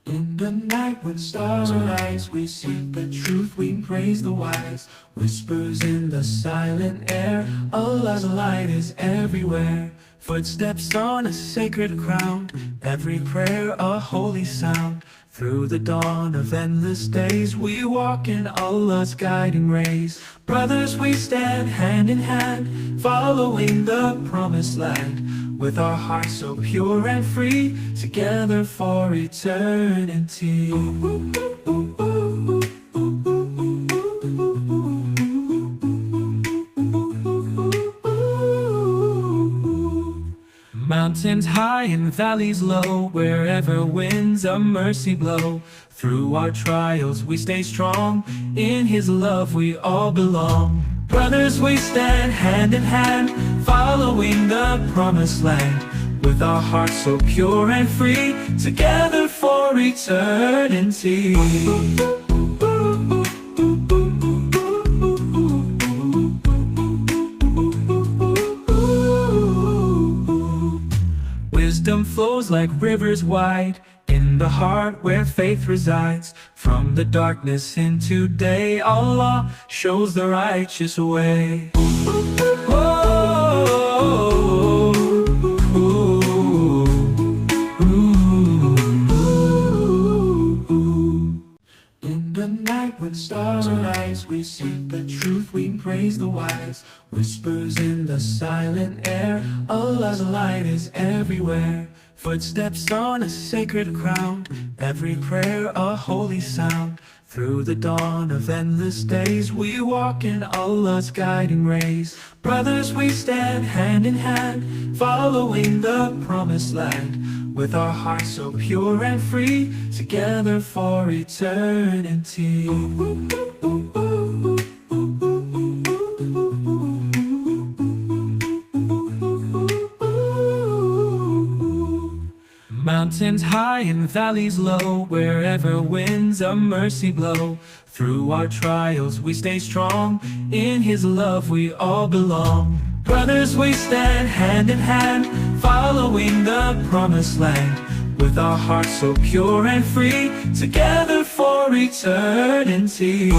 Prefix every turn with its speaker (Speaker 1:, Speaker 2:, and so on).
Speaker 1: In the night when stars arise, we seek the truth, we praise the wise. Whispers in the silent air, Allah's light is everywhere. Footsteps on a sacred ground, every prayer a holy sound. Through the dawn of endless days, we walk in Allah's guiding rays. Brothers, we stand hand in hand, following the promised land. With our hearts so pure and free, together for eternity. Mountains high and valleys low, wherever winds of mercy blow. Through our trials we stay strong, in His love we all belong. Brothers, we stand hand in hand, following the promised land. With our hearts so pure and free, together for eternity. Wisdom flows like rivers wide, in the heart where faith resides. From the darkness into day, Allah shows the righteous way. In the night when stars arise, we seek the truth, we praise the wise. Whispers in the silent air, Allah's light is everywhere. Footsteps on a sacred ground, every prayer a holy sound. Through the dawn of endless days, we walk in Allah's guiding rays. Brothers, we stand hand in hand, following the promised land. With our hearts so pure and free, together for eternity. Mountains high and valleys low, wherever winds of mercy blow. Through our trials we stay strong, in His love we all belong. Brothers, we stand hand in hand, following the promised land. With our hearts so pure and free, together for eternity.